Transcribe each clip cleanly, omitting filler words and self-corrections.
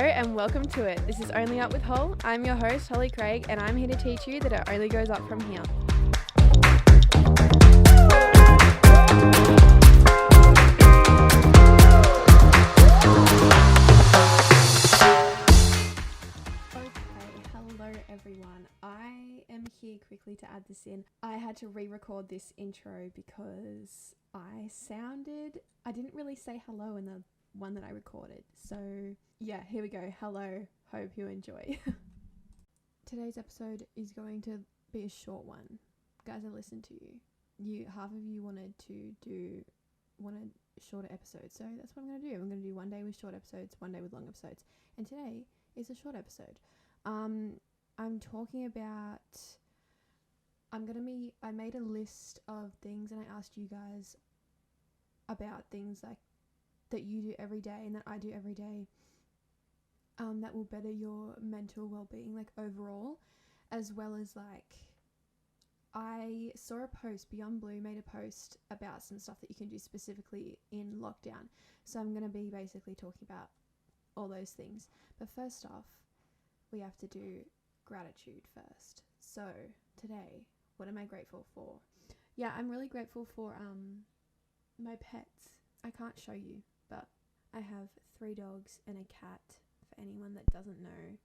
and welcome to it. This is Only Up with Hol. I'm your host, Holly Craig, and I'm here to teach you that it only goes up from here. Okay, hello everyone. I am here quickly to add this in. I had to re-record this intro because I didn't really say hello in the one that I recorded. So yeah, here we go. Hello, hope you enjoy. Today's episode is going to be a short one. Guys, I listened to you. Half of you wanted shorter episodes, so that's what I'm going to do. I'm going to do one day with short episodes, one day with long episodes, and today is a short episode. I'm talking about, I made a list of things and I asked you guys about things like that you do every day and that I do every day, that will better your mental well-being, like overall, as well as like I saw a post, Beyond Blue made a post about some stuff that you can do specifically in lockdown. So I'm going to be basically talking about all those things. But first off, we have to do gratitude first. So today, what am I grateful for? Yeah, I'm really grateful for my pets. I can't show you, but I have 3 dogs and a cat. For anyone that doesn't know,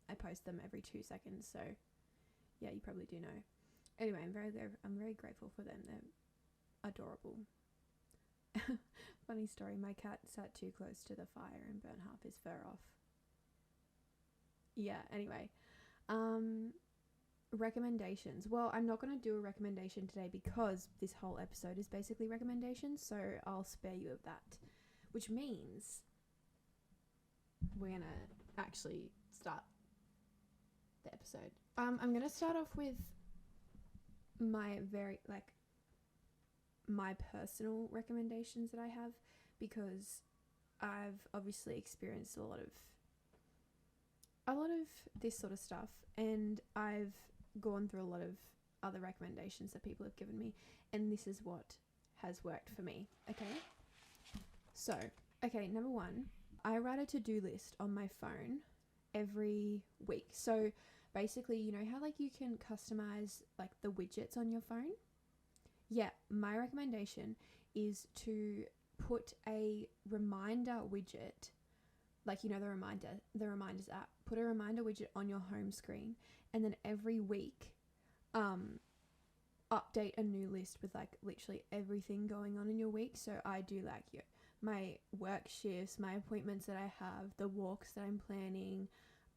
I post them every 2 seconds, so yeah, you probably do know. Anyway, I'm very grateful for them. They're adorable. Funny story, my cat sat too close to the fire and burnt half his fur off. Yeah, anyway. Recommendations. Well, I'm not going to do a recommendation today because this whole episode is basically recommendations, so I'll spare you of that. Which means we're going to actually start the episode. I'm going to start off with my my personal recommendations that I have, because I've obviously experienced a lot of this sort of stuff, and I've gone through a lot of other recommendations that people have given me, and this is what has worked for me. Okay, number 1, I write a to-do list on my phone every week. So basically, you know how like you can customize like the widgets on your phone? Yeah, my recommendation is to put a reminder widget, like, you know, the reminders app. Put a reminder widget on your home screen, and then every week update a new list with like literally everything going on in your week. So I do like my work shifts, my appointments that I have, the walks that I'm planning.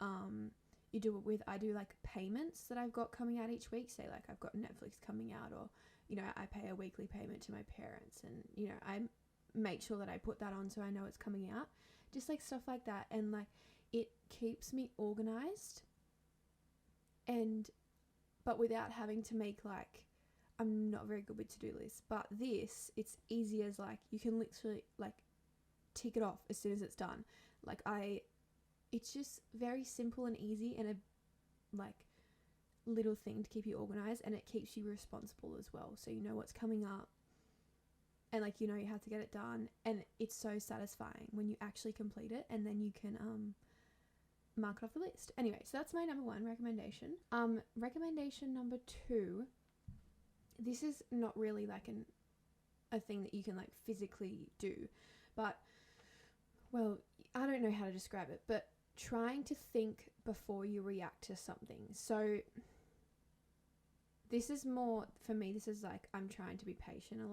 I do like payments that I've got coming out each week. Say like I've got Netflix coming out, or, you know, I pay a weekly payment to my parents, and, you know, I make sure that I put that on so I know it's coming out. Just like stuff like that. And like it keeps me organized, but without having to make like, I'm not very good with to-do lists, but it's easy as like you can literally like tick it off as soon as it's done. Like it's just very simple and easy, and a like little thing to keep you organized, and it keeps you responsible as well, so you know what's coming up, and like, you know, you have to get it done, and it's so satisfying when you actually complete it, and then you can mark it off the list. Anyway, so that's my number 1 recommendation. Recommendation number 2, this is not really like a thing that you can like physically do, but, well, I don't know how to describe it, but trying to think before you react to something. So this is more, for me, this is like, I'm trying to be patient a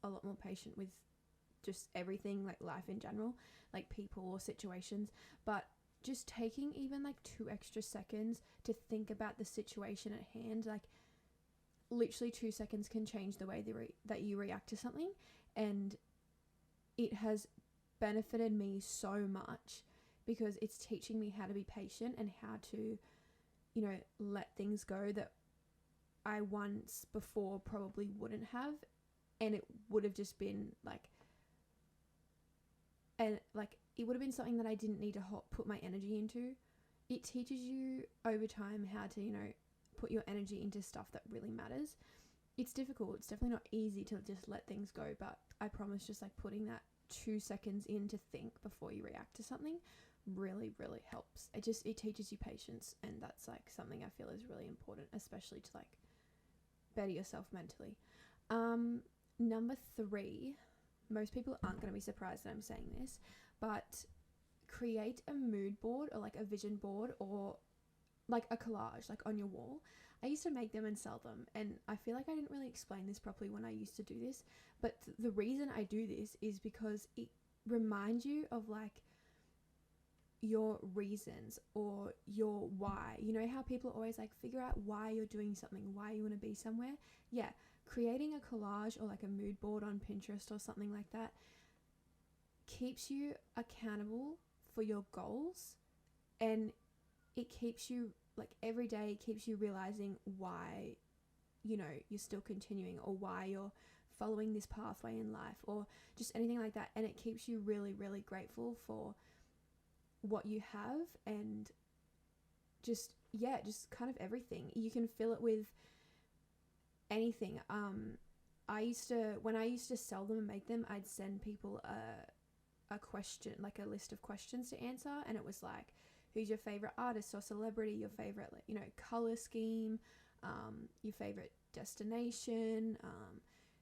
lot more patient with just everything, like life in general, like people or situations, but just taking even like 2 extra seconds to think about the situation at hand, like literally 2 seconds can change the way that you react to something. And it has benefited me so much because it's teaching me how to be patient and how to, you know, let things go that I once before probably wouldn't have, and it would have just been like, and like it would have been something that I didn't need to put my energy into. It teaches you over time how to, you know, put your energy into stuff that really matters. It's difficult. It's definitely not easy to just let things go, but I promise just like putting that 2 seconds in to think before you react to something really, really helps. It teaches you patience, and that's like something I feel is really important, especially to like better yourself mentally. Number 3, most people aren't going to be surprised that I'm saying this, but create a mood board or like a vision board or like a collage like on your wall. I used to make them and sell them, and I feel like I didn't really explain this properly when I used to do this, but the reason I do this is because it reminds you of like your reasons or your why. You know how people always like figure out why you're doing something, why you want to be somewhere? Yeah, creating a collage or like a mood board on Pinterest or something like that keeps you accountable for your goals, and it keeps you like every day keeps you realizing why, you know, you're still continuing or why you're following this pathway in life or just anything like that. And it keeps you really, really grateful for what you have, and just kind of everything. You can fill it with anything. When I used to sell them and make them, I'd send people a question, like a list of questions to answer, and it was like, who's your favorite artist or celebrity, your favorite, you know, color scheme, your favorite destination,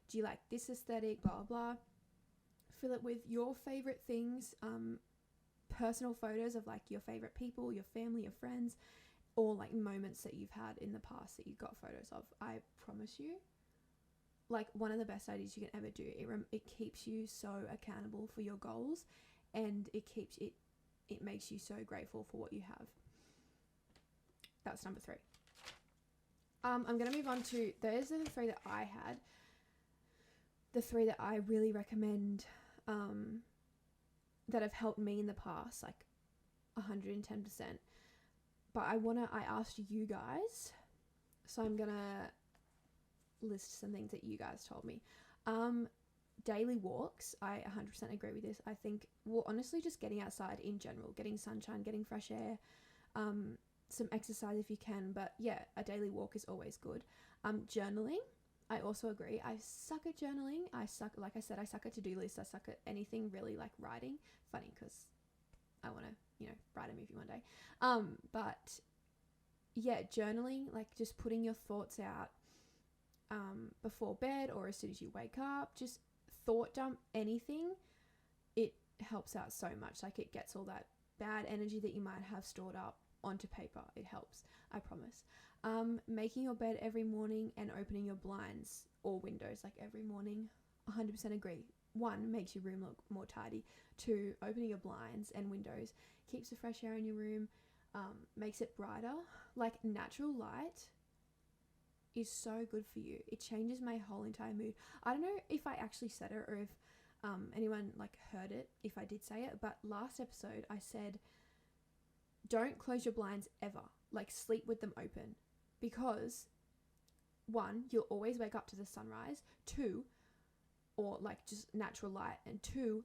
do you like this aesthetic, blah blah. Fill it with your favorite things, personal photos of like your favorite people, your family, your friends, or like moments that you've had in the past that you got photos of. I promise you, like, one of the best ideas you can ever do. It keeps you so accountable for your goals, and it makes you so grateful for what you have. That's number 3. I'm going to move on to, those are the 3 that I had. The 3 that I really recommend, that have helped me in the past, like 110%. But I asked you guys, so I'm going to list some things that you guys told me. Daily walks, I 100% agree with this. I think, well, honestly, just getting outside in general, getting sunshine, getting fresh air, some exercise if you can, but yeah, a daily walk is always good. Journaling, I also agree. I suck at journaling. Like I said, I suck at to-do lists. I suck at anything really like writing. Funny, because I want to, you know, write a movie one day. But yeah, journaling, like just putting your thoughts out before bed or as soon as you wake up, just thought dump anything. It helps out so much. Like, it gets all that bad energy that you might have stored up onto paper. It helps, I promise. Making your bed every morning and opening your blinds or windows like every morning, 100% agree. 1, makes your room look more tidy. 2, opening your blinds and windows keeps the fresh air in your room, makes it brighter. Like, natural light is so good for you. It changes my whole entire mood. I don't know if I actually said it or if anyone like heard it, if I did say it, but last episode I said, don't close your blinds ever. Like, sleep with them open, because 1, you'll always wake up to the sunrise. 2, or like just natural light, and 2,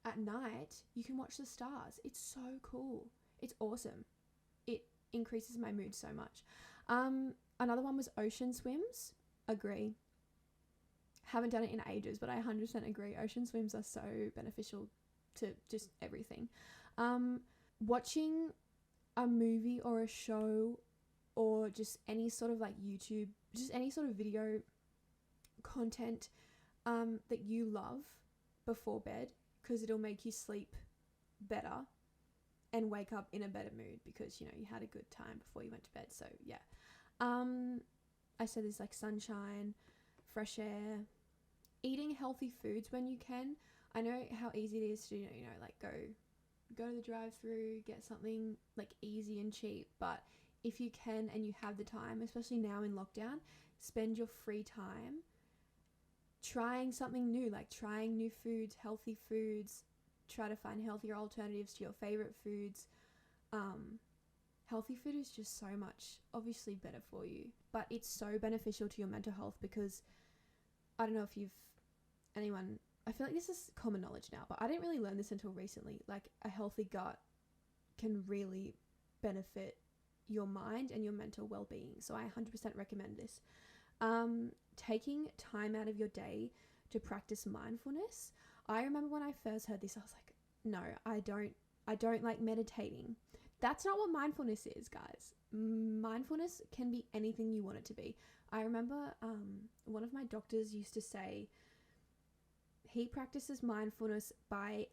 at night you can watch the stars. It's so cool. It's awesome. It increases my mood so much. Another one was ocean swims. Agree. Haven't done it in ages, but I 100% agree. Ocean swims are so beneficial to just everything. Watching a movie or a show, or just any sort of like YouTube, just any sort of video content that you love before bed, because it'll make you sleep better and wake up in a better mood because, you know, you had a good time before you went to bed. So yeah. I said there's like sunshine, fresh air, eating healthy foods when you can. I know how easy it is to, you know, like go to the drive-through, get something like easy and cheap, but if you can and you have the time, especially now in lockdown, spend your free time trying something new, like trying new foods, healthy foods. Try to find healthier alternatives to your favorite foods. Healthy food is just so much obviously better for you, but it's so beneficial to your mental health, because I don't know if I feel like this is common knowledge now, but I didn't really learn this until recently. Like, a healthy gut can really benefit your mind and your mental well-being. So I 100% recommend this. Taking time out of your day to practice mindfulness. I remember when I first heard this, I was like, no, I don't I don't like meditating. That's not what mindfulness is, guys. Mindfulness can be anything you want it to be. I remember one of my doctors used to say he practices mindfulness by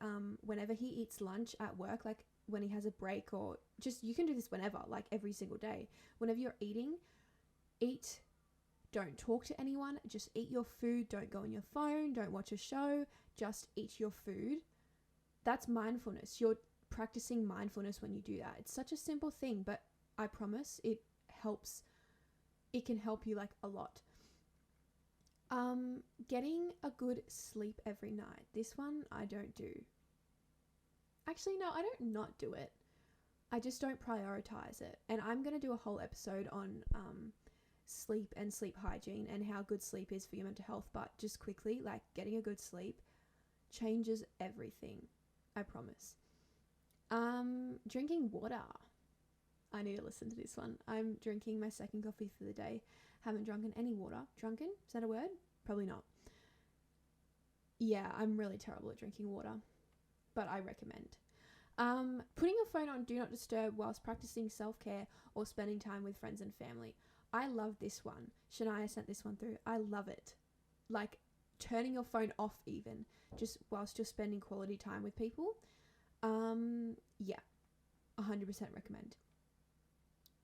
whenever he eats lunch at work, like when he has a break, or just, you can do this whenever, like every single day. Whenever you're eating, eat. Don't talk to anyone. Just eat your food. Don't go on your phone. Don't watch a show. Just eat your food. That's mindfulness. You're practicing mindfulness when you do that. It's such a simple thing, but I promise it helps. It can help you like a lot. Getting a good sleep every night. This one I don't do. Actually, no, I don't not do it. I just don't prioritize it. And I'm going to do a whole episode on sleep and sleep hygiene and how good sleep is for your mental health. But just quickly, like, getting a good sleep changes everything. I promise. Drinking water. I need to listen to this one. I'm drinking my second coffee for the day. Haven't drunken any water. Drunken? Is that a word? Probably not. Yeah, I'm really terrible at drinking water, but I recommend. Putting your phone on Do Not Disturb whilst practicing self-care or spending time with friends and family. I love this one. Shania sent this one through. I love it. Like, turning your phone off even, just whilst you're spending quality time with people. Yeah, 100% recommend.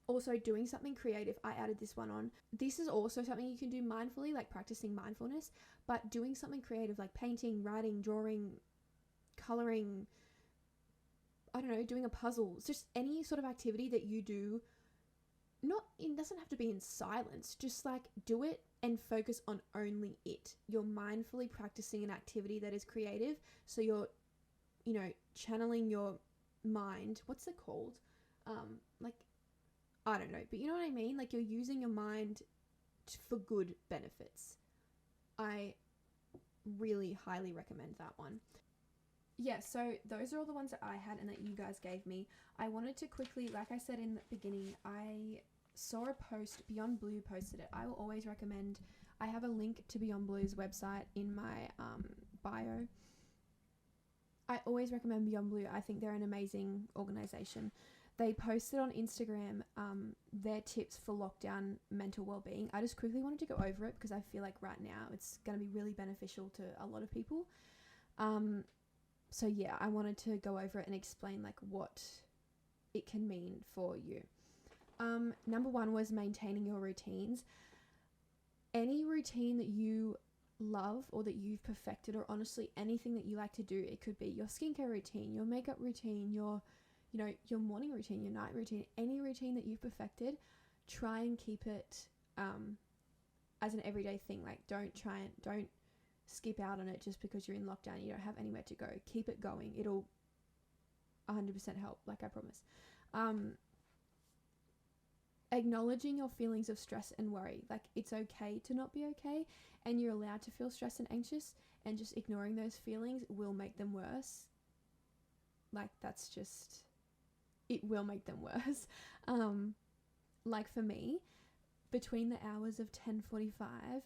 Also, doing something creative. I added this one on. This is also something you can do mindfully, like practicing mindfulness, but doing something creative like painting, writing, drawing, coloring, I don't know, doing a puzzle. It's just any sort of activity that you do. It doesn't have to be in silence. Just like do it and focus on only it. You're mindfully practicing an activity that is creative. So you're, channeling your mind. What's it called? Like, I don't know, but you know what I mean? Like, you're using your mind for good benefits. I really highly recommend that one. Yeah, so those are all the ones that I had and that you guys gave me. I wanted to quickly, like I said in the beginning, I saw a post, Beyond Blue posted it. I will always recommend, I have a link to Beyond Blue's website in my bio. I always recommend Beyond Blue. I think they're an amazing organization. They posted on Instagram their tips for lockdown mental well-being. I just quickly wanted to go over it because I feel like right now it's going to be really beneficial to a lot of people. So yeah, I wanted to go over it and explain like what it can mean for you. Number one was maintaining your routines. Any routine that you love or that you've perfected, or honestly anything that you like to do, it could be your skincare routine, your makeup routine, your morning routine, your night routine, any routine that you've perfected, try and keep it as an everyday thing. Like, don't skip out on it just because you're in lockdown, you don't have anywhere to go. Keep it going. It'll 100% help, like I promise. Acknowledging your feelings of stress and worry. Like, it's okay to not be okay, and you're allowed to feel stressed and anxious, and just ignoring those feelings will make them worse. Like, that's just, it will make them worse. Like for me, between the hours of 10:45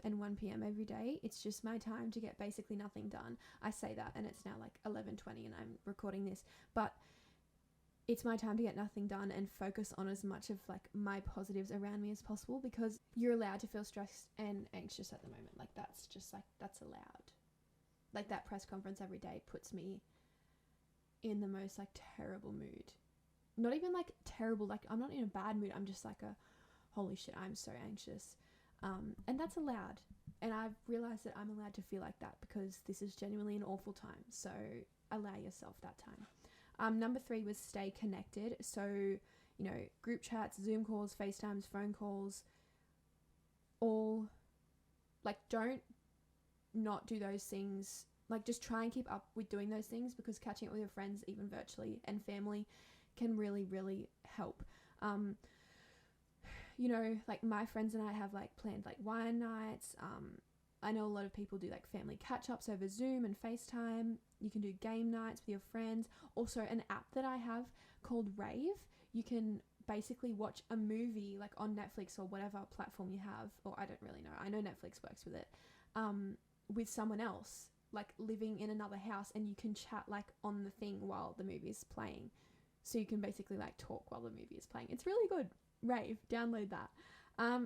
and 1 p.m. every day, it's just my time to get basically nothing done. I say that and it's now like 11:20 and I'm recording this, but it's my time to get nothing done and focus on as much of like my positives around me as possible, because you're allowed to feel stressed and anxious at the moment. Like, that's just like, that's allowed. Like, that press conference every day puts me in the most like terrible mood. Not even like terrible, like I'm not in a bad mood. I'm just like holy shit, I'm so anxious. And that's allowed. And I've realized that I'm allowed to feel like that because this is genuinely an awful time. So allow yourself that time. Number 3 was stay connected. So, group chats, Zoom calls, FaceTimes, phone calls, all like, don't not do those things. Like, just try and keep up with doing those things, because catching up with your friends, even virtually, and family can really, really help. Like my friends and I have like planned like wine nights. I know a lot of people do like family catch-ups over Zoom and FaceTime. You can do game nights with your friends. Also, an app that I have called Rave. You can basically watch a movie like on Netflix or whatever platform you have, or I don't really know. I know Netflix works with it, with someone else. like living in another house and you can chat like on the thing while the movie is playing. So you can basically like talk while the movie is playing. It's really good. Rave. Download that.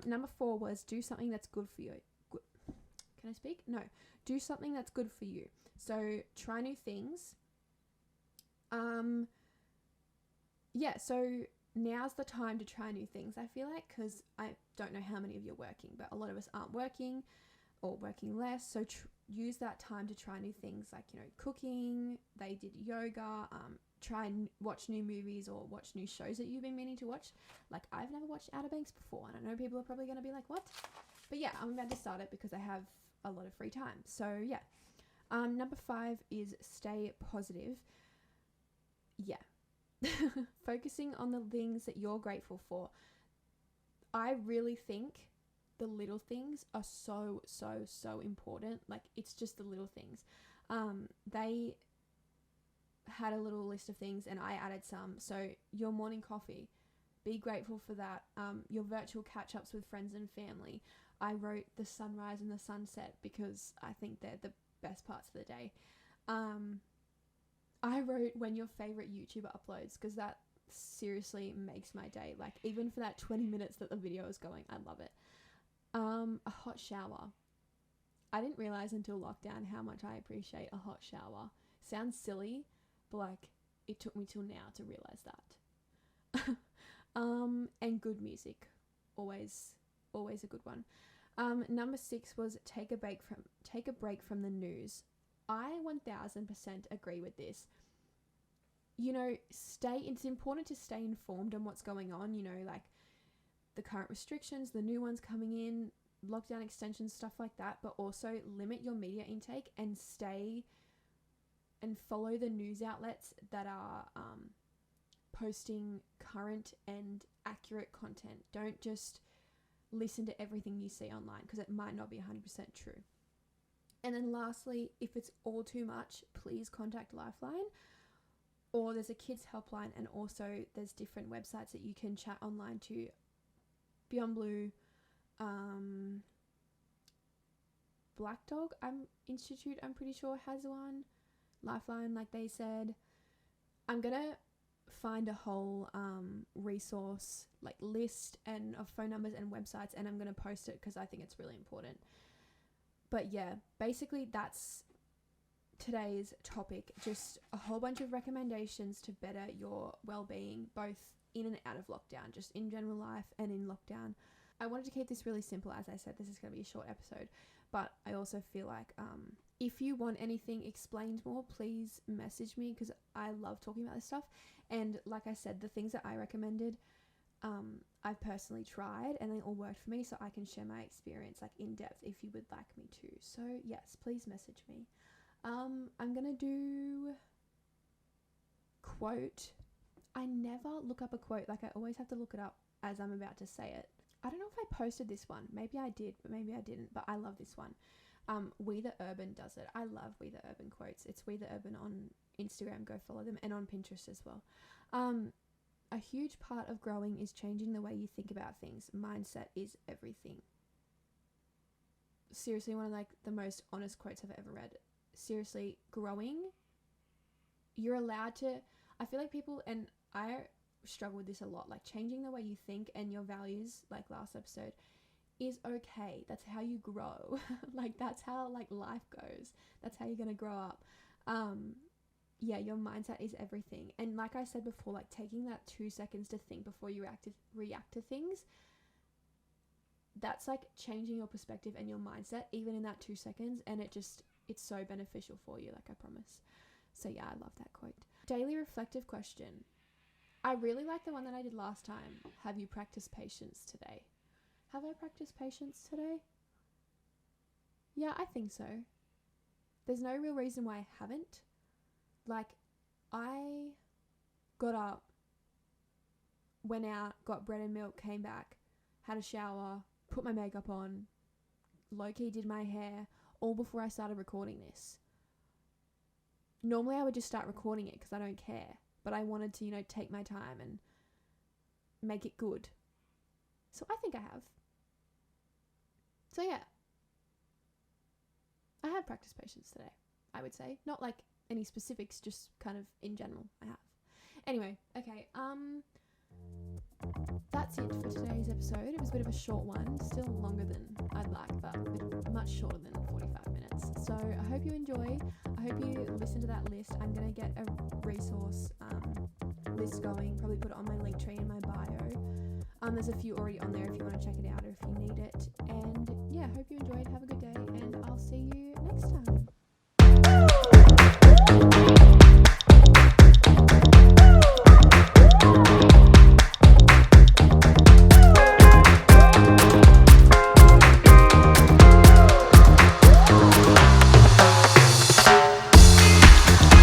Number 4 was do something that's good for you. Can I speak? No. Do something that's good for you. So try new things. Yeah, so now's the time to try new things, I feel like, because I don't know how many of you are working, but a lot of us aren't working or working less. So use that time to try new things like, you know, cooking. They did yoga. Try and watch new movies or watch new shows that you've been meaning to watch. Like, I've never watched Outer Banks before, and I know people are probably going to be like, what? But yeah, I'm about to start it because I have a lot of free time. So yeah. Number 5 is stay positive. Yeah. Focusing on the things that you're grateful for. I really think the little things are so important. Like, it's just the little things. They had a little list of things and I added some. So your morning coffee, be grateful for that. Your virtual catch-ups with friends and family. I wrote the sunrise and the sunset because I think they're the best parts of the day. I wrote when your favorite YouTuber uploads, because that seriously makes my day. Like, even for that 20 minutes that the video is going, I love it. A hot shower. I didn't realize until lockdown how much I appreciate a hot shower. Sounds silly, but like, it took me till now to realize that. And good music. Always a good one. Number 6 was take a break from the news. I 1000% agree with this. You know, it's important to stay informed on what's going on, you know, like the current restrictions, the new ones coming in, lockdown extensions, stuff like that, but also limit your media intake and stay and follow the news outlets that are posting current and accurate content. Don't just listen to everything you see online because it might not be 100% true. And then lastly, if it's all too much, please contact Lifeline, or there's a kids helpline, and also there's different websites that you can chat online to. Beyond Blue, Black Dog Institute, I'm pretty sure has one. Lifeline, like they said. I'm gonna find a whole resource like list and of phone numbers and websites, and I'm gonna post it because I think it's really important. But yeah, basically that's today's topic. Just a whole bunch of recommendations to better your well-being, both in and out of lockdown, just in general life and in lockdown. I wanted to keep this really simple. As I said, this is going to be a short episode, but I also feel like if you want anything explained more, please message me because I love talking about this stuff. And like I said, the things that I recommended, I've personally tried and they all worked for me, so I can share my experience like in depth if you would like me to. So yes, please message me. I'm gonna do quote. I never look up a quote. Like, I always have to look it up as I'm about to say it. I don't know if I posted this one. Maybe I did, but maybe I didn't. But I love this one. We the Urban does it. I love We the Urban quotes. It's We the Urban on Instagram. Go follow them, and on Pinterest as well. A huge part of growing is changing the way you think about things. Mindset is everything. Seriously, one of like the most honest quotes I've ever read. Seriously, growing, you're allowed to, I feel like people, and I struggle with this a lot, like changing the way you think and your values, like last episode, is okay. That's how you grow. Like, that's how like life goes. That's how you're gonna grow up. Yeah, your mindset is everything. And like I said before, like taking that 2 seconds to think before you react to things, that's like changing your perspective and your mindset even in that 2 seconds, and it's so beneficial for you, like I promise. So yeah, I love that quote. Daily reflective question. I really like the one that I did last time. Have you practiced patience today? Have I practiced patience today? Yeah, I think so. There's no real reason why I haven't. Like, I got up, went out, got bread and milk, came back, had a shower, put my makeup on, low-key did my hair, all before I started recording this. Normally I would just start recording it because I don't care, but I wanted to, you know, take my time and make it good. So I think I have. So yeah, I had practice patience today. I would say. Not like any specifics, just kind of in general I have. Anyway, okay, that's it for today's episode. It was a bit of a short one, still longer than I'd like, but much shorter than 45 minutes. So I hope you enjoy. I hope you listen to that list. I'm going to get a resource list going, probably put it on my link tree in my bio. There's a few already on there if you want to check it out or if you need it. And yeah, hope you enjoyed. Have a good day, and I'll see you